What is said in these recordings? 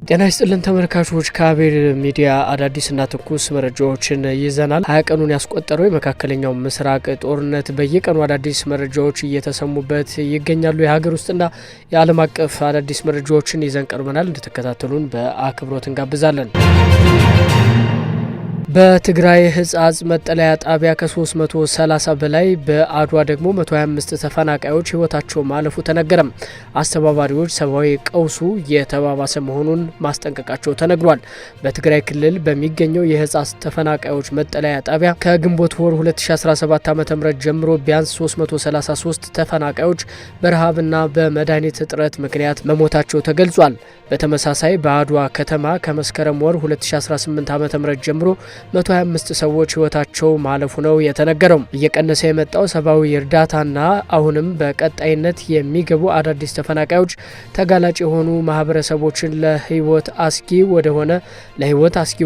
ጤና ይስጥልን ተመልካቾች፣ ከአቤል ሚዲያ አዳዲስና ትኩስ መረጃዎችን ይዘናል። 20 ቀኑን ያስቆጠረው የመካከለኛው ምስራቅ ጦርነት በየቀኑ አዳዲስ መረጃዎች እየተሰሙበት ይገኛሉ። የሀገር ውስጥና የዓለም አቀፍ አዳዲስ መረጃዎችን ይዘን ቀርበናል። እንድትከታተሉን በአክብሮት እንጋብዛለን። በትግራይ ህጻጽ መጠለያ ጣቢያ ከ330 በላይ በአድዋ ደግሞ 125 ተፈናቃዮች ህይወታቸው ማለፉ ተነገረም። አስተባባሪዎች ሰብአዊ ቀውሱ የተባባሰ መሆኑን ማስጠንቀቃቸው ተነግሯል። በትግራይ ክልል በሚገኘው የህጻጽ ተፈናቃዮች መጠለያ ጣቢያ ከግንቦት ወር 2017 ዓ.ም ጀምሮ ቢያንስ 333 ተፈናቃዮች በረሃብና በመድኃኒት እጥረት ምክንያት መሞታቸው ተገልጿል። በተመሳሳይ በአድዋ ከተማ ከመስከረም ወር 2018 ዓ.ም ጀምሮ 125 ሰዎች ህይወታቸው ማለፉ ነው የተነገረው። እየቀነሰ የመጣው ሰብአዊ እርዳታና አሁንም በቀጣይነት የሚገቡ አዳዲስ ተፈናቃዮች ተጋላጭ የሆኑ ማህበረሰቦችን ለህይወት አስጊ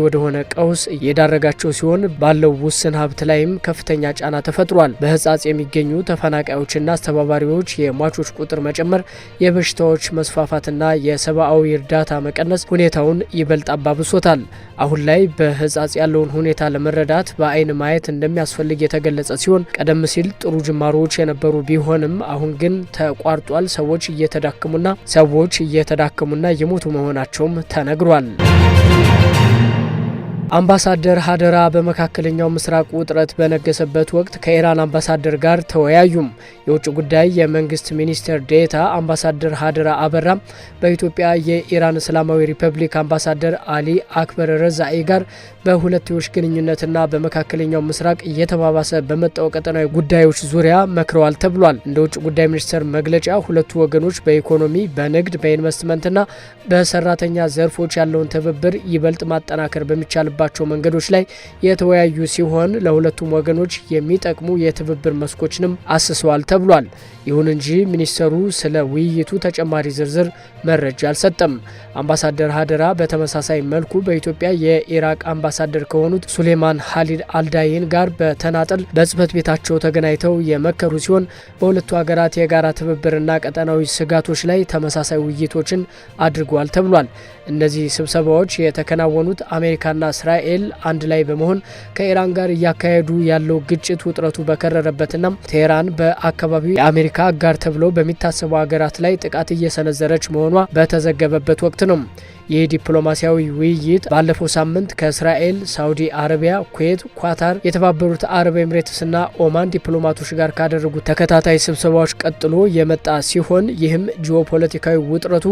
ወደሆነ ቀውስ እየዳረጋቸው ሲሆን ባለው ውስን ሀብት ላይም ከፍተኛ ጫና ተፈጥሯል። በህጻጽ የሚገኙ ተፈናቃዮችና አስተባባሪዎች የሟቾች ቁጥር መጨመር፣ የበሽታዎች መስፋፋትና የሰብአዊ እርዳታ መቀነስ ሁኔታውን ይበልጥ አባብሶታል። አሁን ላይ በህጻጽ ያለውን ሁኔታ ለመረዳት በአይን ማየት እንደሚያስፈልግ የተገለጸ ሲሆን ቀደም ሲል ጥሩ ጅማሮዎች የነበሩ ቢሆንም አሁን ግን ተቋርጧል። ሰዎች እየተዳከሙና እየሞቱ መሆናቸውም ተነግሯል። አምባሳደር ሀደራ በመካከለኛው ምስራቅ ውጥረት በነገሰበት ወቅት ከኢራን አምባሳደር ጋር ተወያዩም። የውጭ ጉዳይ የመንግስት ሚኒስትር ዴኤታ አምባሳደር ሀደራ አበራ በኢትዮጵያ የኢራን እስላማዊ ሪፐብሊክ አምባሳደር አሊ አክበር ረዛኢ ጋር በሁለትዮሽ ግንኙነትና በመካከለኛው ምስራቅ እየተባባሰ በመጣው ቀጠናዊ ጉዳዮች ዙሪያ መክረዋል ተብሏል። እንደ ውጭ ጉዳይ ሚኒስቴር መግለጫ ሁለቱ ወገኖች በኢኮኖሚ፣ በንግድ፣ በኢንቨስትመንትና በሰራተኛ ዘርፎች ያለውን ትብብር ይበልጥ ማጠናከር በሚቻልበት ባቸው መንገዶች ላይ የተወያዩ ሲሆን ለሁለቱም ወገኖች የሚጠቅሙ የትብብር መስኮችንም አስሰዋል ተብሏል። ይሁን እንጂ ሚኒስተሩ ስለ ውይይቱ ተጨማሪ ዝርዝር መረጃ አልሰጠም። አምባሳደር ሀደራ በተመሳሳይ መልኩ በኢትዮጵያ የኢራቅ አምባሳደር ከሆኑት ሱሌማን ሀሊድ አልዳይን ጋር በተናጠል በጽህፈት ቤታቸው ተገናኝተው የመከሩ ሲሆን በሁለቱ ሀገራት የጋራ ትብብርና ቀጠናዊ ስጋቶች ላይ ተመሳሳይ ውይይቶችን አድርገዋል ተብሏል። እነዚህ ስብሰባዎች የተከናወኑት አሜሪካና እስራኤል አንድ ላይ በመሆን ከኢራን ጋር እያካሄዱ ያለው ግጭት ውጥረቱ በከረረበትና ቴህራን በአካባቢው የአሜሪካ አጋር ተብሎ በሚታሰቡ ሀገራት ላይ ጥቃት እየሰነዘረች መሆኗ በተዘገበበት ወቅት ነው። ይህ ዲፕሎማሲያዊ ውይይት ባለፈው ሳምንት ከእስራኤል፣ ሳውዲ አረቢያ፣ ኩዌት፣ ኳታር፣ የተባበሩት አረብ ኤምሬትስና ኦማን ዲፕሎማቶች ጋር ካደረጉት ተከታታይ ስብሰባዎች ቀጥሎ የመጣ ሲሆን ይህም ጂኦፖለቲካዊ ውጥረቱ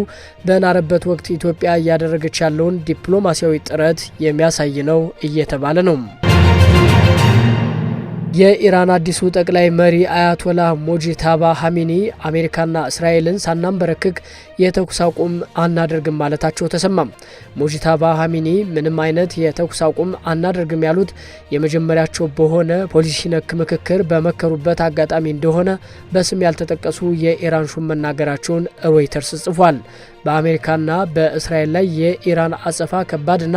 በናረበት ወቅት ኢትዮጵያ እያደረገች ያለውን ዲፕሎማሲያዊ ጥረት የሚያሳይ ነው እየተባለ ነው። የኢራን አዲሱ ጠቅላይ መሪ አያቶላ ሞጂታባ ሀሚኒ አሜሪካና እስራኤልን ሳናንበረክክ የተኩስ አቁም አናደርግም ማለታቸው ተሰማም። ሞጂታባ ሀሚኒ ምንም አይነት የተኩስ አቁም አናደርግም ያሉት የመጀመሪያቸው በሆነ ፖሊሲ ነክ ምክክር በመከሩበት አጋጣሚ እንደሆነ በስም ያልተጠቀሱ የኢራን ሹም መናገራቸውን ሮይተርስ ጽፏል። በአሜሪካና በእስራኤል ላይ የኢራን አጸፋ ከባድና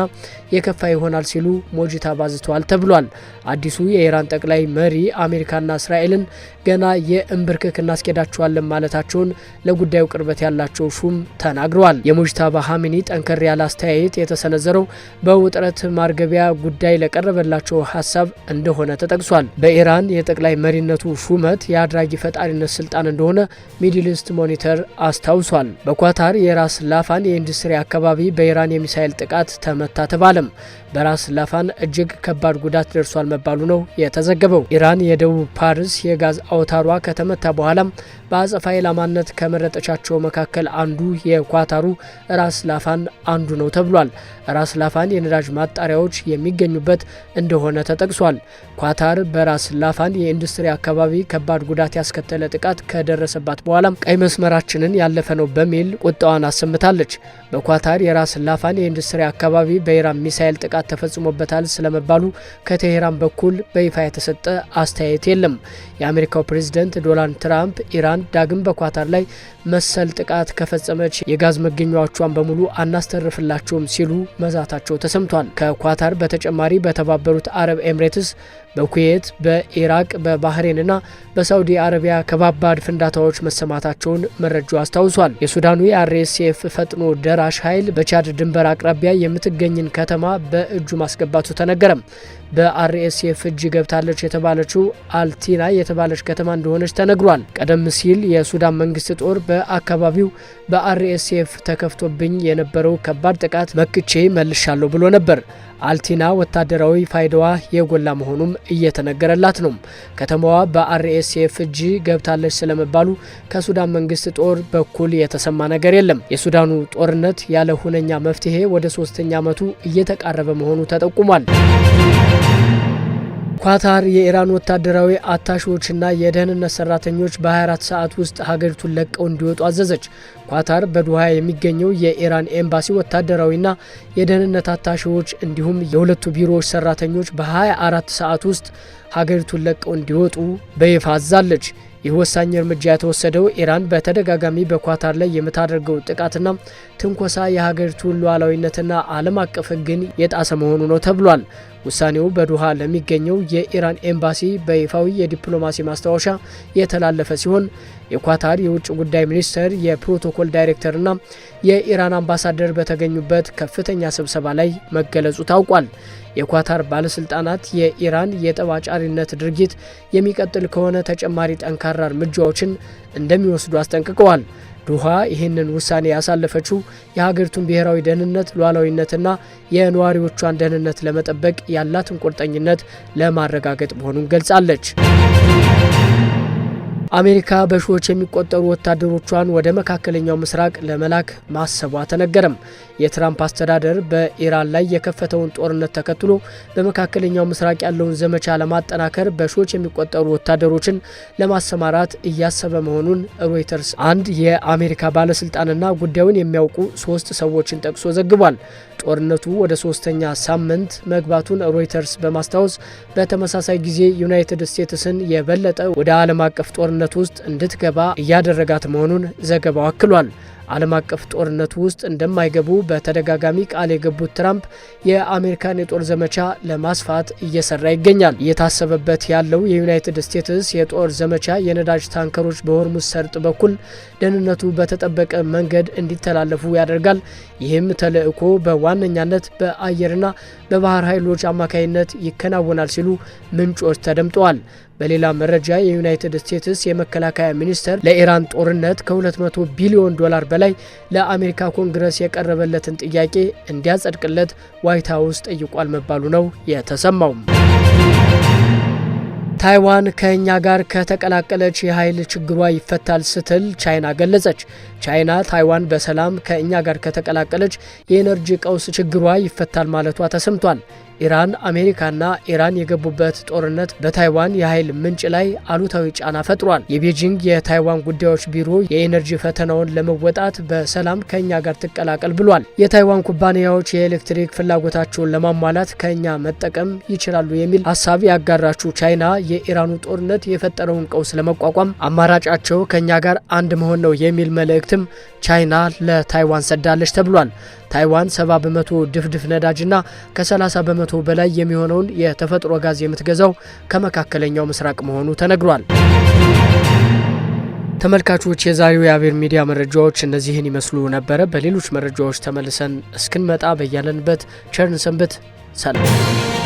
የከፋ ይሆናል ሲሉ ሞጂታባ አዝተዋል ተብሏል። አዲሱ የኢራን ጠቅላይ መሪ አሜሪካና እስራኤልን ገና የእንብርክክ እናስኬዳቸዋለን ማለታቸውን ለጉዳዩ ቅርበት ያላቸው ሹም ተናግረዋል። የሞጂታባ ሀሚኒ ጠንከር ያለ አስተያየት የተሰነዘረው በውጥረት ማርገቢያ ጉዳይ ለቀረበላቸው ሀሳብ እንደሆነ ተጠቅሷል። በኢራን የጠቅላይ መሪነቱ ሹመት የአድራጊ ፈጣሪነት ስልጣን እንደሆነ ሚድል ኢስት ሞኒተር አስታውሷል። በኳታር የራስ ላፋን የኢንዱስትሪ አካባቢ በኢራን የሚሳኤል ጥቃት ተመታ ተባለም። በራስ ላፋን እጅግ ከባድ ጉዳት ደርሷል መባሉ ነው የተዘገበው። ኢራን የደቡብ ፓርስ የጋዝ አውታሯ ከተመታ በኋላም በአጸፋ ኢላማነት ከመረጠቻቸው መካከል አንዱ የኳታሩ ራስ ላፋን አንዱ ነው ተብሏል። ራስ ላፋን የነዳጅ ማጣሪያዎች የሚገኙበት እንደሆነ ተጠቅሷል። ኳታር በራስ ላፋን የኢንዱስትሪ አካባቢ ከባድ ጉዳት ያስከተለ ጥቃት ከደረሰባት በኋላም ቀይ መስመራችንን ያለፈ ነው በሚል ቁጣዋን አሰምታለች። በኳታር የራስ ላፋን የኢንዱስትሪ አካባቢ በኢራን ሚሳኤል ጥቃት ተፈጽሞበታል ስለመባሉ ከቴሄራን በኩል በይፋ የተሰጠ አስተያየት የለም። የአሜሪካው ፕሬዝዳንት ዶናልድ ትራምፕ ኢራን ዳግም በኳታር ላይ መሰል ጥቃት ከፈጸመች የጋዝ መገኛዎቿን በሙሉ አናስተርፍላቸውም ሲሉ መዛታቸው ተሰምቷል። ከኳታር በተጨማሪ በተባበሩት አረብ ኤምሬትስ፣ በኩዌት፣ በኢራቅ፣ በባህሬንና በሳውዲ አረቢያ ከባባድ ፍንዳታዎች መሰማታቸውን መረጃው አስታውሷል። የሱዳኑ የአርኤስኤፍ ፈጥኖ ደራሽ ኃይል በቻድ ድንበር አቅራቢያ የምትገኝን ከተማ በእጁ ማስገባቱ ተነገረም። በአርኤስኤፍ እጅ ገብታለች የተባለችው አልቲና የተባለች ከተማ እንደሆነች ተነግሯል። ቀደም ሲል የሱዳን መንግስት ጦር በአካባቢው በአርኤስኤፍ ተከፍቶብኝ የነበረው ከባድ ጥቃት መክቼ መልሻለሁ ብሎ ነበር። አልቲና ወታደራዊ ፋይዳዋ የጎላ መሆኑም እየተነገረላት ነው። ከተማዋ በአርኤስኤፍ እጅ ገብታለች ስለመባሉ ከሱዳን መንግስት ጦር በኩል የተሰማ ነገር የለም። የሱዳኑ ጦርነት ያለ ሁነኛ መፍትሄ ወደ 3ኛ ዓመቱ እየተቃረበ መሆኑ ተጠቁሟል። ኳታር የኢራን ወታደራዊ አታሺዎችና የደህንነት ሰራተኞች በ24 ሰዓት ውስጥ ሀገሪቱን ለቀው እንዲወጡ አዘዘች። ኳታር በዱሃ የሚገኘው የኢራን ኤምባሲ ወታደራዊና የደህንነት አታሺዎች እንዲሁም የሁለቱ ቢሮዎች ሰራተኞች በ24 ሰዓት ውስጥ ሀገሪቱን ለቀው እንዲወጡ በይፋ አዛለች። ይህ ወሳኝ እርምጃ የተወሰደው ኢራን በተደጋጋሚ በኳታር ላይ የምታደርገው ጥቃትና ትንኮሳ የሀገሪቱን ሉዓላዊነትና ዓለም አቀፍ ሕግን የጣሰ መሆኑ ነው ተብሏል። ውሳኔው በዱሃ ለሚገኘው የኢራን ኤምባሲ በይፋዊ የዲፕሎማሲ ማስታወሻ የተላለፈ ሲሆን የኳታር የውጭ ጉዳይ ሚኒስቴር የፕሮቶኮል ዳይሬክተርና የኢራን አምባሳደር በተገኙበት ከፍተኛ ስብሰባ ላይ መገለጹ ታውቋል። የኳታር ባለስልጣናት የኢራን የጠብ አጫሪነት ድርጊት የሚቀጥል ከሆነ ተጨማሪ ጠንካራ እርምጃዎችን እንደሚወስዱ አስጠንቅቀዋል። ዱሃ ይህንን ውሳኔ ያሳለፈችው የሀገሪቱን ብሔራዊ ደህንነት፣ ሉዓላዊነትና የነዋሪዎቿን ደህንነት ለመጠበቅ ያላትን ቁርጠኝነት ለማረጋገጥ መሆኑን ገልጻለች። አሜሪካ በሺዎች የሚቆጠሩ ወታደሮቿን ወደ መካከለኛው ምስራቅ ለመላክ ማሰቧ ተነገረም። የትራምፕ አስተዳደር በኢራን ላይ የከፈተውን ጦርነት ተከትሎ በመካከለኛው ምስራቅ ያለውን ዘመቻ ለማጠናከር በሺዎች የሚቆጠሩ ወታደሮችን ለማሰማራት እያሰበ መሆኑን ሮይተርስ አንድ የአሜሪካ ባለስልጣንና ጉዳዩን የሚያውቁ 3 ሰዎችን ጠቅሶ ዘግቧል። ጦርነቱ ወደ 3ኛ ሳምንት መግባቱን ሮይተርስ በማስታወስ በተመሳሳይ ጊዜ ዩናይትድ ስቴትስን የበለጠ ወደ ዓለም አቀፍ ጦርነት ውስጥ እንድትገባ እያደረጋት መሆኑን ዘገባው አክሏል። ዓለም አቀፍ ጦርነቱ ውስጥ እንደማይገቡ በተደጋጋሚ ቃል የገቡት ትራምፕ የአሜሪካን የጦር ዘመቻ ለማስፋት እየሰራ ይገኛል። እየታሰበበት ያለው የዩናይትድ ስቴትስ የጦር ዘመቻ የነዳጅ ታንከሮች በሆርሙዝ ሰርጥ በኩል ደህንነቱ በተጠበቀ መንገድ እንዲተላለፉ ያደርጋል። ይህም ተልዕኮ በዋነኛነት በአየርና በባህር ኃይሎች አማካይነት ይከናወናል ሲሉ ምንጮች ተደምጠዋል። በሌላ መረጃ የዩናይትድ ስቴትስ የመከላከያ ሚኒስቴር ለኢራን ጦርነት ከ200 ቢሊዮን ዶላር በላይ ለአሜሪካ ኮንግረስ የቀረበለትን ጥያቄ እንዲያጸድቅለት ዋይት ሀውስ ጠይቋል መባሉ ነው የተሰማው። ታይዋን ከእኛ ጋር ከተቀላቀለች የኃይል ችግሯ ይፈታል ስትል ቻይና ገለጸች። ቻይና ታይዋን በሰላም ከእኛ ጋር ከተቀላቀለች የኤነርጂ ቀውስ ችግሯ ይፈታል ማለቷ ተሰምቷል። ኢራን፣ አሜሪካና ኢራን የገቡበት ጦርነት በታይዋን የኃይል ምንጭ ላይ አሉታዊ ጫና ፈጥሯል። የቤጂንግ የታይዋን ጉዳዮች ቢሮ የኤነርጂ ፈተናውን ለመወጣት በሰላም ከእኛ ጋር ትቀላቀል ብሏል። የታይዋን ኩባንያዎች የኤሌክትሪክ ፍላጎታቸውን ለማሟላት ከእኛ መጠቀም ይችላሉ የሚል ሀሳብ ያጋራችው ቻይና የኢራኑ ጦርነት የፈጠረውን ቀውስ ለመቋቋም አማራጫቸው ከእኛ ጋር አንድ መሆን ነው የሚል መልእክትም ቻይና ለታይዋን ሰዳለች ተብሏል። ታይዋን 70 በመቶ ድፍድፍ ነዳጅና ከ30 በመቶ በላይ የሚሆነውን የተፈጥሮ ጋዝ የምትገዛው ከመካከለኛው ምስራቅ መሆኑ ተነግሯል። ተመልካቾች የዛሬው የአቤል ሚዲያ መረጃዎች እነዚህን ይመስሉ ነበረ። በሌሎች መረጃዎች ተመልሰን እስክንመጣ በያለንበት ቸርን ሰንብት። ሰላም።